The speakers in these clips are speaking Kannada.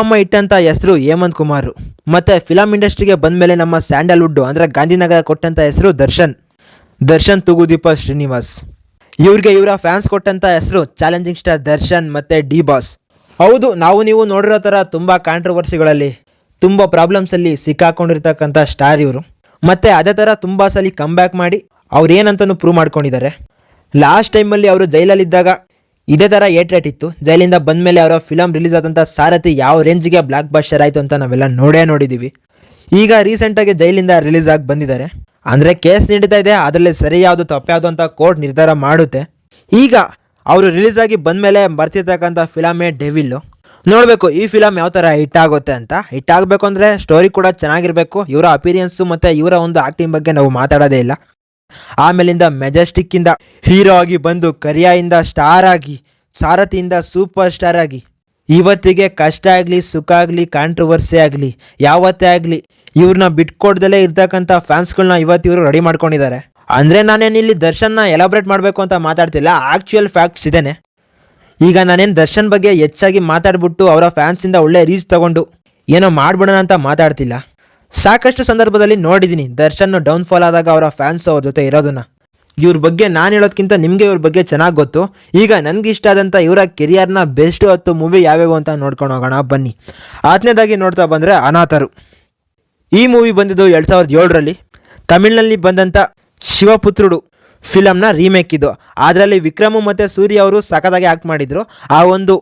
ಅಮ್ಮ ಇಟ್ಟಂತ ಹೆಸರು ಹೇಮಂತ್ ಕುಮಾರ್, ಮತ್ತೆ ಫಿಲಂ ಇಂಡಸ್ಟ್ರಿಗೆ ಬಂದಮೇಲೆ ನಮ್ಮ ಸ್ಯಾಂಡಲ್ವುಡ್ ಅಂದರೆ ಗಾಂಧಿನಗರ ಕೊಟ್ಟಂತ ಹೆಸರು ದರ್ಶನ್ ತೂಗುದೀಪ ಶ್ರೀನಿವಾಸ್. ಇವ್ರಿಗೆ ಇವರ ಫ್ಯಾನ್ಸ್ ಕೊಟ್ಟಂತ ಹೆಸರು ಚಾಲೆಂಜಿಂಗ್ ಸ್ಟಾರ್ ದರ್ಶನ್ ಮತ್ತೆ ಡಿ ಬಾಸ್. ಹೌದು, ನೀವು ನೋಡಿರೋ ಥರ ತುಂಬ ಕಾಂಟ್ರವರ್ಸಿಗಳಲ್ಲಿ ತುಂಬ ಪ್ರಾಬ್ಲಮ್ಸಲ್ಲಿ ಸಿಕ್ಕಾಕೊಂಡಿರ್ತಕ್ಕಂಥ ಸ್ಟಾರ್ ಇವರು. ಮತ್ತು ಅದೇ ಥರ ತುಂಬ ಸಲ ಕಮ್ಬ್ಯಾಕ್ ಮಾಡಿ ಅವ್ರು ಏನಂತನೂ ಪ್ರೂವ್ ಮಾಡ್ಕೊಂಡಿದ್ದಾರೆ. ಲಾಸ್ಟ್ ಟೈಮಲ್ಲಿ ಅವರು ಜೈಲಲ್ಲಿದ್ದಾಗ ಇದೇ ಥರ ಏಟ್ ಇತ್ತು. ಜೈಲಿಂದ ಬಂದಮೇಲೆ ಅವರ ಫಿಲಮ್ ರಿಲೀಸ್ ಆದಂಥ ಸಾರಥಿ ಯಾವ ರೇಂಜ್ಗೆ ಬ್ಲಾಕ್ ಬಸ್ಟರ್ ಆಯಿತು ಅಂತ ನಾವೆಲ್ಲ ನೋಡಿದ್ದೀವಿ. ಈಗ ರೀಸೆಂಟಾಗಿ ಜೈಲಿಂದ ರಿಲೀಸ್ ಆಗಿ ಬಂದಿದ್ದಾರೆ. ಅಂದರೆ ಕೇಸ್ ನಡೀತಾ ಇದೆ, ಅದರಲ್ಲಿ ಸರಿ ಯಾವುದು ತಪ್ಪು ಯಾವುದು ಅಂತ ಕೋರ್ಟ್ ನಿರ್ಧಾರ ಮಾಡುತ್ತೆ. ಈಗ ಅವರು ರಿಲೀಸ್ ಆಗಿ ಬಂದಮೇಲೆ ಬರ್ತಿರ್ತಕ್ಕಂಥ ಫಿಲಮೇ ಡೆವಿಲ್ಲು. ನೋಡಬೇಕು ಈ ಫಿಲಮ್ ಯಾವ ಥರ ಹಿಟ್ ಆಗುತ್ತೆ ಅಂತ. ಹಿಟ್ ಆಗಬೇಕು ಅಂದರೆ ಸ್ಟೋರಿ ಕೂಡ ಚೆನ್ನಾಗಿರಬೇಕು. ಇವರ ಅಪಿರಿಯನ್ಸು ಮತ್ತು ಇವರ ಒಂದು ಆ್ಯಕ್ಟಿಂಗ್ ಬಗ್ಗೆ ನಾವು ಮಾತಾಡೋದೇ ಇಲ್ಲ. ಆಮೇಲಿಂದ ಮೆಜೆಸ್ಟಿಕ್ಕಿಂದ ಹೀರೋ ಆಗಿ ಬಂದು ಕರಿಯಾಯಿಂದ ಸ್ಟಾರ್ ಆಗಿ, ಸಾರಥಿಯಿಂದ ಸೂಪರ್ ಸ್ಟಾರ್ ಆಗಿ, ಇವತ್ತಿಗೆ ಕಷ್ಟ ಆಗಲಿ ಸುಖ ಆಗಲಿ ಕಾಂಟ್ರವರ್ಸಿ ಆಗಲಿ ಯಾವತ್ತೇ ಆಗಲಿ ಇವ್ರನ್ನ ಬಿಟ್ಕೊಡ್ದಲೇ ಇರ್ತಕ್ಕಂಥ ಫ್ಯಾನ್ಸ್ಗಳನ್ನ ಇವತ್ತು ಇವರು ರೆಡಿ ಮಾಡ್ಕೊಂಡಿದ್ದಾರೆ. ಅಂದರೆ ನಾನೇನಿಲ್ಲಿ ದರ್ಶನ್ನ ಎಲಾಬ್ರೇಟ್ ಮಾಡಬೇಕು ಅಂತ ಮಾತಾಡ್ತಿಲ್ಲ, ಆ್ಯಕ್ಚುಯಲ್ ಫ್ಯಾಕ್ಟ್ಸ್ ಇದೇನೆ. ಈಗ ನಾನೇನು ದರ್ಶನ್ ಬಗ್ಗೆ ಹೆಚ್ಚಾಗಿ ಮಾತಾಡ್ಬಿಟ್ಟು ಅವರ ಫ್ಯಾನ್ಸಿಂದ ಒಳ್ಳೆ ರೀಚ್ ತಗೊಂಡು ಏನೋ ಮಾಡ್ಬಿಡೋಣ ಅಂತ ಮಾತಾಡ್ತಿಲ್ಲ. ಸಾಕಷ್ಟು ಸಂದರ್ಭದಲ್ಲಿ ನೋಡಿದ್ದೀನಿ ದರ್ಶನ್ ಡೌನ್ಫಾಲ್ ಆದಾಗ ಅವರ ಫ್ಯಾನ್ಸು ಅವ್ರ ಜೊತೆ ಇರೋದನ್ನ. ಇವ್ರ ಬಗ್ಗೆ ನಾನು ಹೇಳೋದಕ್ಕಿಂತ ನಿಮಗೆ ಇವ್ರ ಬಗ್ಗೆ ಚೆನ್ನಾಗಿ ಗೊತ್ತು. ಈಗ ನನಗೆ ಇಷ್ಟ ಆದಂಥ ಇವರ ಕೆರಿಯರ್ನ ಬೆಸ್ಟ್ 10 ಮೂವಿ ಯಾವ್ಯಾವು ಅಂತ ನೋಡ್ಕೊಂಡು ಹೋಗೋಣ ಬನ್ನಿ. 10ನೇದಾಗಿ ನೋಡ್ತಾ ಬಂದರೆ ಅನಾಥರು. ಈ ಮೂವಿ ಬಂದಿದ್ದು 2007ರಲ್ಲಿ ತಮಿಳ್ನಲ್ಲಿ ಬಂದಂಥ ಶಿವಪುತ್ರುಡು ಫಿಲಮ್ನ ರೀಮೇಕ್ ಇದು. ಅದರಲ್ಲಿ ವಿಕ್ರಮ್ ಮತ್ತು ಸೂರ್ಯ ಅವರು ಸಖತ್ತಾಗಿ ಆ್ಯಕ್ಟ್ ಮಾಡಿದರು. ಆ ಒಂದು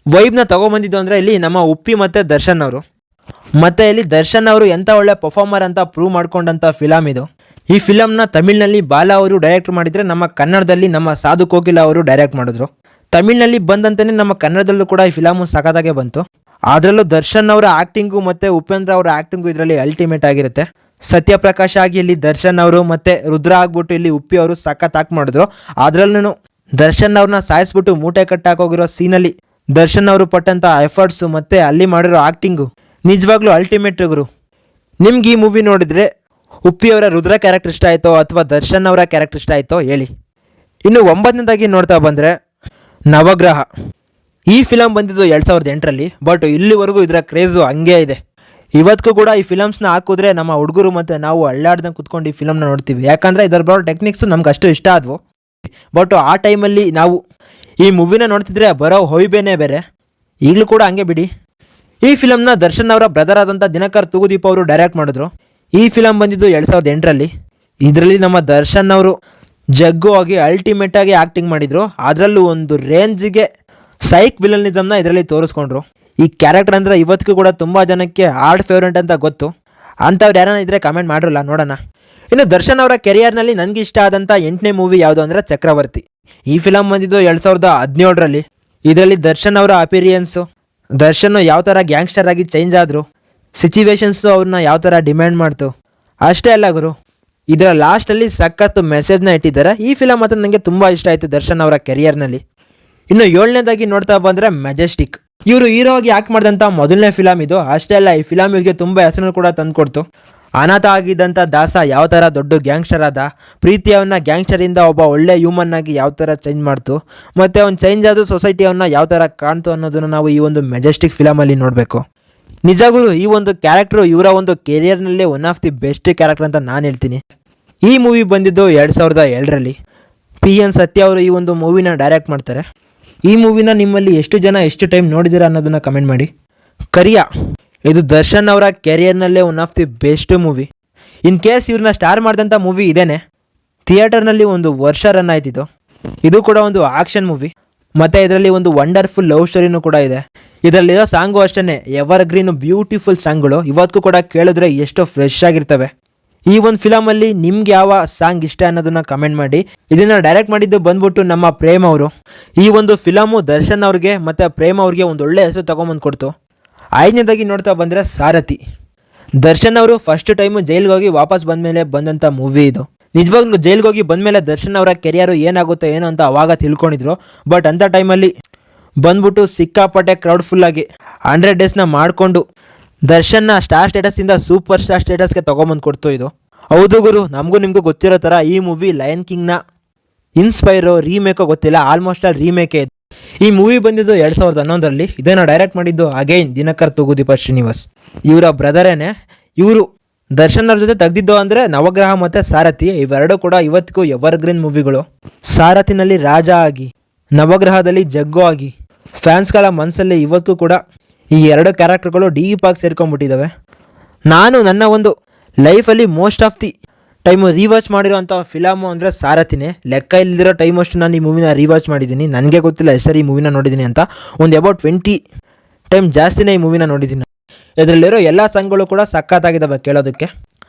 ವೈಬ್ನ ತೊಗೊಂಬಂದಿದ್ದು ಅಂದರೆ ಇಲ್ಲಿ ನಮ್ಮ ಉಪ್ಪಿ ಮತ್ತು ದರ್ಶನ್ ಅವರು. ಮತ್ತು ಇಲ್ಲಿ ದರ್ಶನ್ ಅವರು ಎಂಥ ಒಳ್ಳೆ ಪರ್ಫಾರ್ಮರ್ ಅಂತ ಪ್ರೂವ್ ಮಾಡ್ಕೊಂಡಂಥ ಫಿಲಮ್ ಇದು. ಈ ಫಿಲಮ್ನ ತಮಿಳ್ನಲ್ಲಿ ಬಾಲಾ ಅವರು ಡೈರೆಕ್ಟ್ ಮಾಡಿದರೆ, ನಮ್ಮ ಕನ್ನಡದಲ್ಲಿ ನಮ್ಮ ಸಾಧು ಕೋಕಿಲ ಅವರು ಡೈರೆಕ್ಟ್ ಮಾಡಿದ್ರು. ತಮಿಳ್ನಲ್ಲಿ ಬಂದಂತೆಯೇ ನಮ್ಮ ಕನ್ನಡದಲ್ಲೂ ಕೂಡ ಈ ಫಿಲಮು ಸಖತ್ತಾಗೆ ಬಂತು. ಅದರಲ್ಲೂ ದರ್ಶನ್ ಅವರ ಆ್ಯಕ್ಟಿಂಗು ಮತ್ತು ಉಪೇಂದ್ರ ಅವರ ಆ್ಯಕ್ಟಿಂಗು ಇದರಲ್ಲಿ ಅಲ್ಟಿಮೇಟ್ ಆಗಿರುತ್ತೆ. ಸತ್ಯಪ್ರಕಾಶ್ ಆಗಿ ಇಲ್ಲಿ ದರ್ಶನ್ ಅವರು ಮತ್ತು ರುದ್ರ ಆಗ್ಬಿಟ್ಟು ಇಲ್ಲಿ ಉಪ್ಪಿ ಅವರು ಸಖತ್ ಆ್ಯಕ್ಟ್ ಮಾಡಿದ್ರು. ಅದರಲ್ಲೂ ದರ್ಶನ್ ಅವ್ರನ್ನ ಸಾಯಿಸ್ಬಿಟ್ಟು ಮೂಟೆ ಕಟ್ಟಾಕೋಗಿರೋ ಸೀನಲ್ಲಿ ದರ್ಶನ್ ಅವರು ಪಟ್ಟಂಥ ಎಫರ್ಟ್ಸು ಮತ್ತು ಅಲ್ಲಿ ಮಾಡಿರೋ ಆ್ಯಕ್ಟಿಂಗು ನಿಜವಾಗ್ಲೂ ಅಲ್ಟಿಮೇಟ್ ಗುರು. ನಿಮ್ಗೆ ಈ ಮೂವಿ ನೋಡಿದರೆ ಉಪ್ಪಿ ಅವರ ರುದ್ರ ಕ್ಯಾರೆಕ್ಟರ್ ಇಷ್ಟ ಆಯಿತೋ ಅಥವಾ ದರ್ಶನ್ ಅವರ ಕ್ಯಾರೆಕ್ಟರ್ ಇಷ್ಟ ಆಯಿತೋ ಹೇಳಿ. ಇನ್ನು 9ನೇದಾಗಿ ನೋಡ್ತಾ ಬಂದರೆ ನವಗ್ರಹ. ಈ ಫಿಲಮ್ ಬಂದಿದ್ದು 2008ರಲ್ಲಿ. ಬಟ್ ಇಲ್ಲಿವರೆಗೂ ಇದರ ಕ್ರೇಜು ಹಂಗೇ ಇದೆ. ಇವತ್ತಿಗೂ ಕೂಡ ಈ ಫಿಲಮ್ಸ್ನ ಹಾಕಿದ್ರೆ ನಮ್ಮ ಹುಡುಗರು ಮತ್ತು ನಾವು ಅಳ್ಳಾಡ್ದಂಗೆ ಕುತ್ಕೊಂಡು ಈ ಫಿಲಮ್ನ ನೋಡ್ತೀವಿ. ಯಾಕಂದರೆ ಇದರ ಬರೋ ಟೆಕ್ನಿಕ್ಸು ನಮ್ಗೆ ಅಷ್ಟು ಇಷ್ಟ ಆದವು. ಬಟ್ ಆ ಟೈಮಲ್ಲಿ ನಾವು ಈ ಮೂವಿನ ನೋಡ್ತಿದ್ರೆ ಬರೋ ಹೊಯ್ಬೇನೇ ಬೇರೆ. ಈಗಲೂ ಕೂಡ ಹಂಗೆ ಬಿಡಿ. ಈ ಫಿಲಮ್ನ ದರ್ಶನ್ ಅವರ ಬ್ರದರ್ ಆದಂಥ ದಿನಕರ್ ತೂಗುದೀಪ ಅವರು ಡೈರೆಕ್ಟ್ ಮಾಡಿದ್ರು. ಈ ಫಿಲಮ್ ಬಂದಿದ್ದು 2008ರಲ್ಲಿ. ಇದರಲ್ಲಿ ನಮ್ಮ ದರ್ಶನ್ ಅವರು ಜಗ್ಗು ಆಗಿ ಅಲ್ಟಿಮೇಟಾಗಿ ಆ್ಯಕ್ಟಿಂಗ್ ಮಾಡಿದರು. ಅದರಲ್ಲೂ ಒಂದು ರೇಂಜಿಗೆ ಸೈಕ್ ವಿಲನಿಸಮ್ನ ಇದರಲ್ಲಿ ತೋರಿಸ್ಕೊಂಡ್ರು. ಈ ಕ್ಯಾರೆಕ್ಟರ್ ಅಂದರೆ ಇವತ್ತಿಗೂ ಕೂಡ ತುಂಬ ಜನಕ್ಕೆ ಹಾರ್ಡ್ ಫೇವ್ರೆಟ್ ಅಂತ ಗೊತ್ತು. ಅಂಥವ್ರು ಯಾರನ್ನ ಇದ್ದರೆ ಕಮೆಂಟ್ ಮಾಡಿರಲ್ಲ, ನೋಡೋಣ. ಇನ್ನು ದರ್ಶನ್ ಅವರ ಕೆರಿಯರ್ನಲ್ಲಿ ನನಗೆ ಇಷ್ಟ ಆದಂಥ 8ನೇ ಮೂವಿ ಯಾವುದು ಅಂದರೆ ಚಕ್ರವರ್ತಿ. ಈ ಫಿಲಮ್ ಬಂದಿದ್ದು 2017ರಲ್ಲಿ. ಇದರಲ್ಲಿ ದರ್ಶನ್ ಅವರ ಅಪಿರಿಯನ್ಸು, ದರ್ಶನ್ ಯಾವ ಥರ ಗ್ಯಾಂಗ್ಸ್ಟರ್ ಆಗಿ ಚೇಂಜ್ ಆದರು, ಸಿಚುವೇಶನ್ಸು ಅವ್ರನ್ನ ಯಾವ ಥರ ಡಿಮ್ಯಾಂಡ್ ಮಾಡ್ತು, ಅಷ್ಟೇ ಅಲ್ಲ ಗುರು, ಇದರ ಲಾಸ್ಟಲ್ಲಿ ಸಖತ್ತು ಮೆಸೇಜ್ನ ಇಟ್ಟಿದ್ದಾರೆ. ಈ ಫಿಲಮ್ ಮಾತ್ರ ನನಗೆ ತುಂಬ ಇಷ್ಟ ಆಯಿತು ದರ್ಶನ್ ಅವರ ಕೆರಿಯರ್ನಲ್ಲಿ. ಇನ್ನು 7ನೇದಾಗಿ ನೋಡ್ತಾ ಬಂದರೆ ಮೆಜೆಸ್ಟಿಕ್. ಇವರು ಹೀರೋ ಆಗಿ ಆ್ಯಕ್ಟ್ ಮಾಡಿದಂಥ ಮೊದಲನೇ ಫಿಲಮ್ ಇದು. ಅಷ್ಟೇ ಅಲ್ಲ, ಈ ಫಿಲಮ್ ಇವರಿಗೆ ತುಂಬ ಹೆಸರನ್ನು ಕೂಡ ತಂದುಕೊಡ್ತು. ಅನಾಥ ಆಗಿದ್ದಂಥ ದಾಸ ಯಾವ ಥರ ದೊಡ್ಡ ಗ್ಯಾಂಗ್ಸ್ಟರ್ ಆದ, ಪ್ರೀತಿಯವನ್ನ ಗ್ಯಾಂಗ್ಸ್ಟರಿಂದ ಒಬ್ಬ ಒಳ್ಳೆ ಹ್ಯೂಮನ್ ಆಗಿ ಯಾವ ಥರ ಚೇಂಜ್ ಮಾಡ್ತು, ಮತ್ತು ಅವ್ನು ಚೇಂಜ್ ಆದ ಸೊಸೈಟಿಯವನ್ನ ಯಾವ ಥರ ಕಾಣ್ತು ಅನ್ನೋದನ್ನು ನಾವು ಈ ಒಂದು ಮೆಜೆಸ್ಟಿಕ್ ಫಿಲಮಲ್ಲಿ ನೋಡಬೇಕು. ನಿಜಗುರು ಈ ಒಂದು ಕ್ಯಾರೆಕ್ಟ್ರು ಇವರ ಒಂದು ಕೆರಿಯರ್ನಲ್ಲೇ one of the best character ಅಂತ ನಾನು ಹೇಳ್ತೀನಿ. ಈ ಮೂವಿ ಬಂದಿದ್ದು 2007ರಲ್ಲಿ. PN ಸತ್ಯ ಅವರು ಈ ಒಂದು ಮೂವಿನ ಡೈರೆಕ್ಟ್ ಮಾಡ್ತಾರೆ. ಈ ಮೂವಿನ ನಿಮ್ಮಲ್ಲಿ ಎಷ್ಟು ಜನ ಎಷ್ಟು ಟೈಮ್ ನೋಡಿದ್ದೀರಾ ಅನ್ನೋದನ್ನು ಕಮೆಂಟ್ ಮಾಡಿ. ಕರಿಯಾ, ಇದು ದರ್ಶನ್ ಅವರ ಕೆರಿಯರ್ನಲ್ಲೇ one of the best movie. In case ಇವ್ರನ್ನ ಸ್ಟಾರ್ ಮಾಡಿದಂಥ ಮೂವಿ ಇದೇನೆ. ಥಿಯೇಟರ್ನಲ್ಲಿ ಒಂದು ವರ್ಷ ರನ್ ಆಯ್ತಿದ್ದು. ಇದು ಕೂಡ ಒಂದು ಆಕ್ಷನ್ ಮೂವಿ, ಮತ್ತು ಇದರಲ್ಲಿ ಒಂದು ವಂಡರ್ಫುಲ್ ಲವ್ ಸ್ಟೋರಿನೂ ಕೂಡ ಇದೆ. ಇದರಲ್ಲಿರೋ ಸಾಂಗು ಅಷ್ಟೇ ಎವರ್ ಗ್ರೀನು ಬ್ಯೂಟಿಫುಲ್ ಸಾಂಗ್ಗಳು. ಇವತ್ತಿಗೂ ಕೂಡ ಕೇಳಿದ್ರೆ ಎಷ್ಟೋ ಫ್ರೆಶ್ ಆಗಿರ್ತವೆ. ಈ ಒಂದು ಫಿಲಮಲ್ಲಿ ನಿಮ್ಗೆ ಯಾವ ಸಾಂಗ್ ಇಷ್ಟ ಅನ್ನೋದನ್ನ ಕಮೆಂಟ್ ಮಾಡಿ. ಇದನ್ನು ಡೈರೆಕ್ಟ್ ಮಾಡಿದ್ದು ಬಂದ್ಬಿಟ್ಟು ನಮ್ಮ ಪ್ರೇಮ್ ಅವರು. ಈ ಒಂದು ಫಿಲಮು ದರ್ಶನ್ ಅವ್ರಿಗೆ ಮತ್ತು ಪ್ರೇಮ್ ಅವ್ರಿಗೆ ಒಂದು ಒಳ್ಳೆ ಹೆಸರು ತೊಗೊಂಬಂದು ಕೊಡ್ತು. 5ನೇದಾಗಿ ನೋಡ್ತಾ ಬಂದರೆ ಸಾರಥಿ. ದರ್ಶನ್ ಅವರು ಫಸ್ಟ್ ಟೈಮು ಜೈಲ್ಗೆ ಹೋಗಿ ವಾಪಸ್ ಬಂದಮೇಲೆ ಬಂದಂಥ ಮೂವಿ ಇದು. ನಿಜವಾಗ್ಲೂ ಜೈಲ್ಗೆ ಹೋಗಿ ಬಂದಮೇಲೆ ದರ್ಶನ್ ಅವರ ಕೆರಿಯರು ಏನಾಗುತ್ತೋ ಏನೋ ಅಂತ ಅವಾಗ ತಿಳ್ಕೊಂಡಿದ್ರು. ಬಟ್ ಅಂಥ ಟೈಮಲ್ಲಿ ಬಂದ್ಬಿಟ್ಟು ಸಿಕ್ಕಾಪಟ್ಟೆ ಕ್ರೌಡ್ಫುಲ್ಲಾಗಿ 100 ಡೇಸ್ನ ಮಾಡಿಕೊಂಡು ದರ್ಶನ್ನ ಸ್ಟಾರ್ ಸ್ಟೇಟಸ್ಸಿಂದ ಸೂಪರ್ ಸ್ಟಾರ್ ಸ್ಟೇಟಸ್ಗೆ ತೊಗೊಂಬಂದು ಕೊಡ್ತು ಇದು. ಹೌದು ಗುರು, ನಮಗೂ ನಿಮಗೂ ಗೊತ್ತಿರೋ ಥರ ಈ ಮೂವಿ ಲಯನ್ ಕಿಂಗ್ನ ಇನ್ಸ್ಪೈರೋ ರೀಮೇಕೋ ಗೊತ್ತಿಲ್ಲ, ಆಲ್ಮೋಸ್ಟ್ ಆಲ್ ರೀಮೇಕೇ ಇದು. ಈ ಮೂವಿ ಬಂದಿದ್ದು 2011ರಲ್ಲಿ. ಇದನ್ನು ಡೈರೆಕ್ಟ್ ಮಾಡಿದ್ದು ಅಗೈನ್ ದಿನಕರ್ ತೂಗುದೀಪ ಶ್ರೀನಿವಾಸ್. ಇವರ ಬ್ರದರೇನೆ. ಇವರು ದರ್ಶನ್ ಅವ್ರ ಜೊತೆ ತೆಗೆದಿದ್ದು ಅಂದರೆ ನವಗ್ರಹ ಮತ್ತು ಸಾರಥಿ. ಇವೆರಡೂ ಕೂಡ ಇವತ್ತಿಗೂ ಎವರ್ಗ್ರೀನ್ ಮೂವಿಗಳು. ಸಾರಥಿನಲ್ಲಿ ರಾಜ ಆಗಿ, ನವಗ್ರಹದಲ್ಲಿ ಜಗ್ಗು ಆಗಿ ಫ್ಯಾನ್ಸ್ಗಳ ಮನಸ್ಸಲ್ಲಿ ಇವತ್ತಿಗೂ ಕೂಡ ಈ ಎರಡು ಕ್ಯಾರೆಕ್ಟರ್ಗಳು ಡೀಪ್ ಆಗಿ ಸೇರ್ಕೊಂಡ್ಬಿಟ್ಟಿದ್ದಾವೆ. ನಾನು ನನ್ನ ಒಂದು ಲೈಫಲ್ಲಿ ಮೋಸ್ಟ್ ಆಫ್ ದಿ ಟೈಮು ರೀವಾಚ್ ಮಾಡಿರೋಂಥ ಫಿಲಮು ಅಂದರೆ ಸಾರಥಿನೇ. ಲೆಕ್ಕ ಇಲ್ಲದಿರೋ ಟೈಮ್ ಅಷ್ಟು ನಾನು ಈ ಮೂವಿನ ರೀವಾಚ್ ಮಾಡಿದ್ದೀನಿ. ನನಗೆ ಗೊತ್ತಿಲ್ಲ ಎಷ್ಟು ಸರಿ ಈ ಮೂವಿನ ನೋಡಿದ್ದೀನಿ ಅಂತ. ಒಂದು ಅಬೌಟ್ 20 ಟೈಮ್ ಜಾಸ್ತಿನೇ ಈ ಮೂವಿನ ನೋಡಿದ್ದೀನಿ. ಇದರಲ್ಲಿರೋ ಎಲ್ಲ ಸಾಂಗ್ಗಳು ಕೂಡ ಸಖತ್ತಾಗಿದ್ದಾವೆ ಕೇಳೋದಕ್ಕೆ.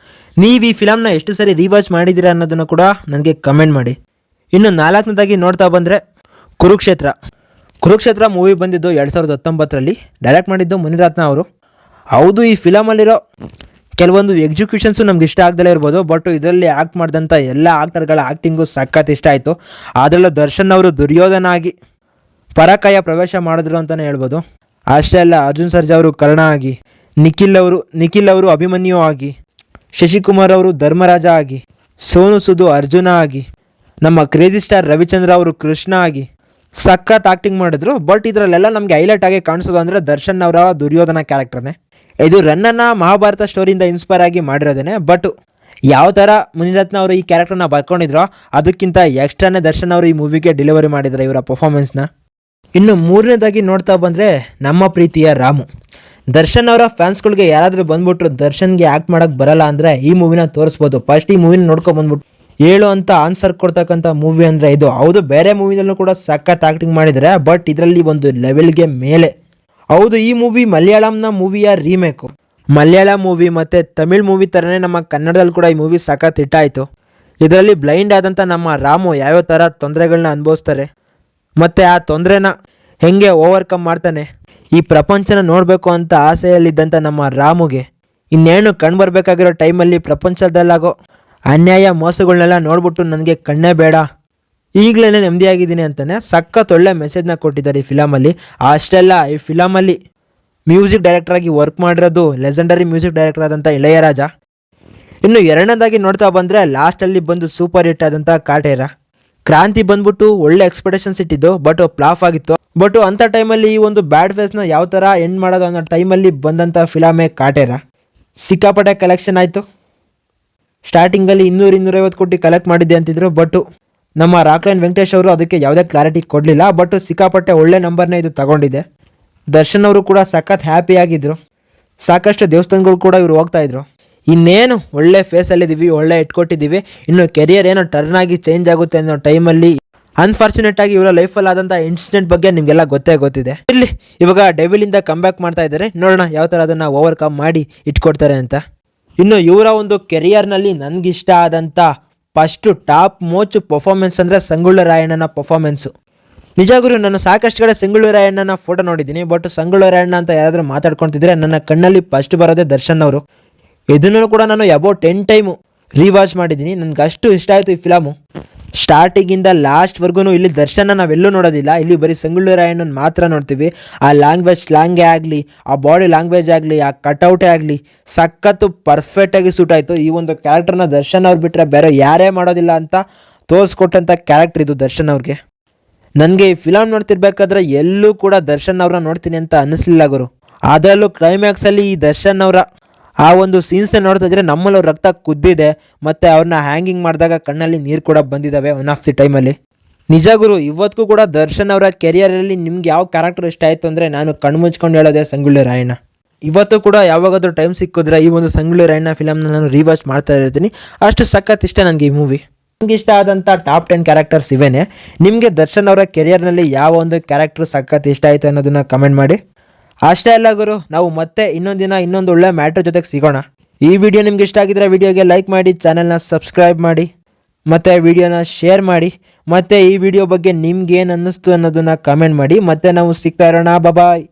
ನೀವು ಈ ಫಿಲಮ್ನ ಎಷ್ಟು ಸರಿ ರೀವಾಚ್ ಮಾಡಿದ್ದೀರಾ ಅನ್ನೋದನ್ನು ಕೂಡ ನನಗೆ ಕಮೆಂಟ್ ಮಾಡಿ. ಇನ್ನು 4ನೇದಾಗಿ ನೋಡ್ತಾ ಬಂದರೆ ಕುರುಕ್ಷೇತ್ರ ಮೂವಿ ಬಂದಿದ್ದು 2019ರಲ್ಲಿ. ಡೈರೆಕ್ಟ್ ಮಾಡಿದ್ದು ಮುನಿರತ್ನ ಅವರು. ಹೌದು, ಈ ಫಿಲಮಲ್ಲಿರೋ ಕೆಲವೊಂದು ಎಕ್ಸಿಕ್ಯೂಷನ್ಸು ನಮ್ಗೆ ಇಷ್ಟ ಆಗದಲ್ಲೇ ಇರ್ಬೋದು, ಬಟ್ ಇದರಲ್ಲಿ ಆ್ಯಕ್ಟ್ ಮಾಡಿದಂಥ ಎಲ್ಲ ಆಕ್ಟರ್ಗಳ ಆ್ಯಕ್ಟಿಂಗು ಸಖತ್ ಇಷ್ಟ ಆಯಿತು. ಅದರಲ್ಲೂ ದರ್ಶನ್ ಅವರು ದುರ್ಯೋಧನ ಆಗಿ ಪರಕಾಯ ಪ್ರವೇಶ ಮಾಡಿದ್ರು ಅಂತಲೇ ಹೇಳ್ಬೋದು. ಅಷ್ಟೇ ಅಲ್ಲ, ಅರ್ಜುನ್ ಸರ್ಜಾ ಅವರು ಕರ್ಣ ಆಗಿ, ನಿಖಿಲ್ ಅವರು ಅಭಿಮನ್ಯು ಆಗಿ, ಶಶಿಕುಮಾರ್ ಅವರು ಧರ್ಮರಾಜ ಆಗಿ, ಸೋನು ಸುದು ಅರ್ಜುನ ಆಗಿ, ನಮ್ಮ ಕ್ರೇಜಿ ಸ್ಟಾರ್ ರವಿಚಂದ್ರ ಅವರು ಕೃಷ್ಣ ಆಗಿ ಸಖತ್ ಆ್ಯಕ್ಟಿಂಗ್ ಮಾಡಿದ್ರು. ಬಟ್ ಇದರಲ್ಲೆಲ್ಲ ನಮಗೆ ಹೈಲೈಟ್ ಆಗಿ ಕಾಣಿಸೋದು ಅಂದರೆ ದರ್ಶನ್ ಅವರ ದುರ್ಯೋಧನ ಕ್ಯಾರೆಕ್ಟರ್ನೇ. ಇದು ರನ್ನನ್ನು ಮಹಾಭಾರತ ಸ್ಟೋರಿಯಿಂದ ಇನ್ಸ್ಪೈರ್ ಆಗಿ ಮಾಡಿರೋದೇನೆ. ಬಟ್ ಯಾವ ಥರ ಮುನಿರತ್ನ ಅವರು ಈ ಕ್ಯಾರೆಕ್ಟರ್ನ ಬರ್ಕೊಂಡಿದ್ರೋ ಅದಕ್ಕಿಂತ ಎಕ್ಸ್ಟ್ರಾನೇ ದರ್ಶನ್ ಅವರು ಈ ಮೂವಿಗೆ ಡೆಲಿವರಿ ಮಾಡಿದ್ದಾರೆ ಇವರ ಪರ್ಫಾರ್ಮೆನ್ಸ್ನ. ಇನ್ನು 3ನೇದಾಗಿ ನೋಡ್ತಾ ಬಂದರೆ ನಮ್ಮ ಪ್ರೀತಿಯ ರಾಮು. ದರ್ಶನ್ ಅವರ ಫ್ಯಾನ್ಸ್ಗಳಿಗೆ ಯಾರಾದರೂ ಬಂದ್ಬಿಟ್ರು ದರ್ಶನ್ಗೆ ಆ್ಯಕ್ಟ್ ಮಾಡೋಕ್ಕೆ ಬರಲ್ಲ ಅಂದರೆ ಈ ಮೂವಿನ ತೋರಿಸ್ಬೋದು. ಫಸ್ಟ್ ಈ ಮೂವಿನ ನೋಡ್ಕೊಂಬಂದ್ಬಿಟ್ಟು ಹೇಳು ಅಂತ ಆನ್ಸರ್ ಕೊಡ್ತಕ್ಕಂಥ ಮೂವಿ ಅಂದರೆ ಇದು. ಹೌದು, ಬೇರೆ ಮೂವಿನಲ್ಲೂ ಕೂಡ ಸಖತ್ ಆ್ಯಕ್ಟಿಂಗ್ ಮಾಡಿದ್ದಾರೆ, ಬಟ್ ಇದರಲ್ಲಿ ಒಂದು ಲೆವೆಲ್ಗೆ ಮೇಲೆ. ಹೌದು, ಈ ಮೂವಿ ಮಲಯಾಳಂನ ಮೂವಿಯ ರೀಮೇಕು. ಮಲಯಾಳ ಮೂವಿ ಮತ್ತು ತಮಿಳ್ ಮೂವಿ ಥರನೇ ನಮ್ಮ ಕನ್ನಡದಲ್ಲಿ ಕೂಡ ಈ ಮೂವಿ ಸಖತ್ ಹಿಟ್ಟಾಯಿತು. ಇದರಲ್ಲಿ ಬ್ಲೈಂಡ್ ಆದಂಥ ನಮ್ಮ ರಾಮು ಯಾವ್ಯಾವ ಥರ ತೊಂದರೆಗಳನ್ನ ಅನುಭವಿಸ್ತಾರೆ ಮತ್ತು ಆ ತೊಂದರೆನ ಹೆಂಗೆ ಓವರ್ಕಮ್ ಮಾಡ್ತಾನೆ. ಈ ಪ್ರಪಂಚನ ನೋಡಬೇಕು ಅಂತ ಆಸೆಯಲ್ಲಿದ್ದಂಥ ನಮ್ಮ ರಾಮುಗೆ ಇನ್ನೇನು ಕಂಡುಬರಬೇಕಾಗಿರೋ ಟೈಮಲ್ಲಿ ಪ್ರಪಂಚದಲ್ಲಾಗೋ ಅನ್ಯಾಯ ಮೋಸಗಳನ್ನೆಲ್ಲ ನೋಡ್ಬಿಟ್ಟು ನನಗೆ ಕಣ್ಣೇ ಬೇಡ, ಈಗಲೇ ನೆಮ್ಮದಿಯಾಗಿದ್ದೀನಿ ಅಂತಲೇ ಸಖತ್ ಒಳ್ಳೆ ಮೆಸೇಜ್ನ ಕೊಟ್ಟಿದ್ದಾರೆ ಈ ಫಿಲಮಲ್ಲಿ. ಅಷ್ಟೆಲ್ಲ ಈ ಫಿಲಮಲ್ಲಿ ಮ್ಯೂಸಿಕ್ ಡೈರೆಕ್ಟರಾಗಿ ವರ್ಕ್ ಮಾಡಿರೋದು ಲೆಜೆಂಡರಿ ಮ್ಯೂಸಿಕ್ ಡೈರೆಕ್ಟರ್ ಆದಂಥ ಇಳೆಯರಾಜ. ಇನ್ನು 2ನೇದಾಗಿ ನೋಡ್ತಾ ಬಂದರೆ ಲಾಸ್ಟಲ್ಲಿ ಬಂದು ಸೂಪರ್ ಹಿಟ್ ಆದಂಥ ಕಾಟೇರ. ಕ್ರಾಂತಿ ಬಂದ್ಬಿಟ್ಟು ಒಳ್ಳೆ ಎಕ್ಸ್ಪೆಕ್ಟೇಷನ್ಸ್ ಇಟ್ಟಿದ್ದು, ಬಟ್ ಫ್ಲಾಪ್ ಆಗಿತ್ತು. ಬಟ್ ಅಂಥ ಟೈಮಲ್ಲಿ ಈ ಒಂದು ಬ್ಯಾಡ್ ಫೇಸ್ನ ಯಾವ ಥರ ಎಂಡ್ ಮಾಡೋದು ಅನ್ನೋ ಟೈಮಲ್ಲಿ ಬಂದಂಥ ಫಿಲಮೇ ಕಾಟೇರ. ಸಿಕ್ಕಾಪಟ್ಟೆ ಕಲೆಕ್ಷನ್ ಆಯಿತು. ಸ್ಟಾರ್ಟಿಂಗಲ್ಲಿ 200-250 ಕೋಟಿ ಕಲೆಕ್ಟ್ ಮಾಡಿದ್ದೆ ಅಂತಿದ್ರು, ಬಟ್ ನಮ್ಮ ರಾಕ್ಲೈನ್ ವೆಂಕಟೇಶ್ ಅವರು ಅದಕ್ಕೆ ಯಾವುದೇ ಕ್ಲಾರಿಟಿ ಕೊಡಲಿಲ್ಲ. ಬಟ್ ಸಿಕ್ಕಾಪಟ್ಟೆ ಒಳ್ಳೆ ನಂಬರ್ನೇ ಇದು ತಗೊಂಡಿದೆ. ದರ್ಶನ್ ಅವರು ಕೂಡ ಸಖತ್ ಹ್ಯಾಪಿಯಾಗಿದ್ದರು. ಸಾಕಷ್ಟು ದೇವಸ್ಥಾನಗಳು ಕೂಡ ಇವರು ಹೋಗ್ತಾಯಿದ್ರು. ಇನ್ನೇನು ಒಳ್ಳೆ ಫೇಸಲ್ಲಿದ್ದೀವಿ, ಒಳ್ಳೆ ಇಟ್ಕೊಟ್ಟಿದ್ದೀವಿ. ಇನ್ನು ಕೆರಿಯರ್ ಏನೋ ಟರ್ನ್ ಆಗಿ ಚೇಂಜ್ ಆಗುತ್ತೆ ಅನ್ನೋ ಟೈಮಲ್ಲಿ ಅನ್ಫಾರ್ಚುನೇಟ್ ಆಗಿ ಇವರ ಲೈಫಲ್ಲಿ ಆದಂಥ ಇನ್ಸಿಡೆಂಟ್ ಬಗ್ಗೆ ನಿಮಗೆಲ್ಲ ಗೊತ್ತಿದೆ. ಇಲ್ಲಿ ಇವಾಗ ಡೆವಿಲಿಂದ ಕಮ್ ಬ್ಯಾಕ್ ಮಾಡ್ತಾ ಇದ್ದಾರೆ. ನೋಡೋಣ ಯಾವ ಥರ ಅದನ್ನು ಓವರ್ಕಮ್ ಮಾಡಿ ಇಟ್ಕೊಡ್ತಾರೆ ಅಂತ. ಇನ್ನು ಇವರ ಒಂದು ಕೆರಿಯರ್ನಲ್ಲಿ ನನಗಿಷ್ಟ ಆದಂಥ ಫಸ್ಟು ಟಾಪ್ ಮೋಚ್ ಪರ್ಫಾರ್ಮೆನ್ಸ್ ಅಂದರೆ ಸಂಗೊಳ್ಳಿ ರಾಯಣ್ಣನ ಪರ್ಫಾರ್ಮೆನ್ಸು. ನಿಜ ಗುರು, ನಾನು ಸಾಕಷ್ಟು ಕಡೆ ಸಂಗೊಳ್ಳಿ ರಾಯಣ್ಣನ ಫೋಟೋ ನೋಡಿದ್ದೀನಿ, ಬಟ್ ಸಂಗೊಳ್ಳಿ ರಾಯಣ್ಣ ಅಂತ ಯಾರಾದರೂ ಮಾತಾಡ್ಕೊತಿದ್ರೆ ನನ್ನ ಕಣ್ಣಲ್ಲಿ ಫಸ್ಟ್ ಬರೋದೇ ದರ್ಶನ್ ಅವರು. ಇದನ್ನು ಕೂಡ ನಾನು ಅಬೌಟ್ 10 ಟೈಮು ರೀವಾಚ್ ಮಾಡಿದ್ದೀನಿ. ನನಗೆ ಅಷ್ಟು ಇಷ್ಟ ಆಯಿತು ಈ ಫಿಲಮು. ಸ್ಟಾರ್ಟಿಂಗಿಂದ ಲಾಸ್ಟ್ವರೆಗೂ ಇಲ್ಲಿ ದರ್ಶನ ನಾವೆಲ್ಲೂ ನೋಡೋದಿಲ್ಲ. ಇಲ್ಲಿ ಬರೀ ಸಂಗೊಳ್ಳಿ ರಾಯಣ್ಣನ ಮಾತ್ರ ನೋಡ್ತೀವಿ. ಆ ಲ್ಯಾಂಗ್ವೇಜ್ ಸ್ಲ್ಯಾಂಗೇ ಆಗಲಿ, ಆ ಬಾಡಿ ಲ್ಯಾಂಗ್ವೇಜ್ ಆಗಲಿ, ಆ ಕಟೌಟೇ ಆಗಲಿ ಸಖತ್ತು ಪರ್ಫೆಕ್ಟಾಗಿ ಸೂಟ್ ಆಯಿತು. ಈ ಒಂದು ಕ್ಯಾರೆಕ್ಟರ್ನ ದರ್ಶನ್ ಅವ್ರು ಬಿಟ್ಟರೆ ಬೇರೆ ಯಾರೇ ಮಾಡೋದಿಲ್ಲ ಅಂತ ತೋರಿಸ್ಕೊಟ್ಟಂಥ ಕ್ಯಾರೆಕ್ಟರ್ ಇದು ದರ್ಶನ್ ಅವ್ರಿಗೆ. ನನಗೆ ಈ ಫಿಲಮ್ ನೋಡ್ತಿರ್ಬೇಕಾದ್ರೆ ಎಲ್ಲೂ ಕೂಡ ದರ್ಶನ್ ಅವ್ರನ್ನ ನೋಡ್ತೀನಿ ಅಂತ ಅನ್ನಿಸ್ಲಿಲ್ಲ ಗುರು. ಅದರಲ್ಲೂ ಕ್ಲೈಮ್ಯಾಕ್ಸಲ್ಲಿ ಈ ದರ್ಶನ್ ಅವರ ಆ ಒಂದು ಸೀನ್ಸ್ನ ನೋಡ್ತಾ ಇದ್ರೆ ನಮ್ಮಲ್ಲಿ ರಕ್ತ ಕುದ್ದಿದೆ, ಮತ್ತು ಅವ್ರನ್ನ ಹ್ಯಾಂಗಿಂಗ್ ಮಾಡಿದಾಗ ಕಣ್ಣಲ್ಲಿ ನೀರು ಕೂಡ ಬಂದಿದ್ದಾವೆ ಒನ್ ಆಫ್ ದಿ ಟೈಮಲ್ಲಿ. ನಿಜ ಗುರು, ಇವತ್ತಿಗೂ ಕೂಡ ದರ್ಶನ್ ಅವರ ಕೆರಿಯರಲ್ಲಿ ನಿಮ್ಗೆ ಯಾವ ಕ್ಯಾರೆಕ್ಟರ್ ಇಷ್ಟ ಆಯಿತು ಅಂದರೆ ನಾನು ಕಣ್ಣು ಮುಚ್ಕೊಂಡು ಹೇಳೋದೇ ಸಂಗೊಳ್ಳಿ ರಾಯಣ್ಣ. ಇವತ್ತು ಕೂಡ ಯಾವಾಗಾದರೂ ಟೈಮ್ ಸಿಕ್ಕಿದ್ರೆ ಈ ಒಂದು ಸಂಗೊಳ್ಳಿ ರಾಯಣ್ಣ ಫಿಲಮ್ನ ನಾನು ರೀವಾಚ್ ಮಾಡ್ತಾ ಇರ್ತೀನಿ. ಅಷ್ಟು ಸಖತ್ ಇಷ್ಟ ನನಗೆ ಈ ಮೂವಿ. ನಿಮ್ಗೆ ಇಷ್ಟ ಆದಂಥ ಟಾಪ್ 10 ಕ್ಯಾರೆಕ್ಟರ್ಸ್ ಇವೇನೆ. ನಿಮಗೆ ದರ್ಶನ್ ಅವರ ಕೆರಿಯರ್ನಲ್ಲಿ ಯಾವ ಒಂದು ಕ್ಯಾರೆಕ್ಟರ್ ಸಖತ್ ಇಷ್ಟ ಆಯಿತು ಅನ್ನೋದನ್ನು ಕಮೆಂಟ್ ಮಾಡಿ. ಅಷ್ಟೇ ಅಲ್ಲ ಗುರು, ನಾವು ಮತ್ತೆ ಇನ್ನೊಂದಿನ ಇನ್ನೊಂದು ಒಳ್ಳೆ ಮ್ಯಾಟ್ರ್ ಜೊತೆಗೆ ಸಿಗೋಣ. ಈ ವಿಡಿಯೋ ನಿಮ್ಗೆ ಇಷ್ಟ ಆಗಿದ್ರೆ ವಿಡಿಯೋಗೆ ಲೈಕ್ ಮಾಡಿ, ಚಾನಲ್ನ ಸಬ್ಸ್ಕ್ರೈಬ್ ಮಾಡಿ, ಮತ್ತು ವಿಡಿಯೋನ ಶೇರ್ ಮಾಡಿ, ಮತ್ತು ಈ ವಿಡಿಯೋ ಬಗ್ಗೆ ನಿಮ್ಗೇನು ಅನ್ನಿಸ್ತು ಅನ್ನೋದನ್ನು ಕಮೆಂಟ್ ಮಾಡಿ. ಮತ್ತೆ ನಾವು ಸಿಗ್ತಾ ಇರೋಣ. ಬಾಯ್.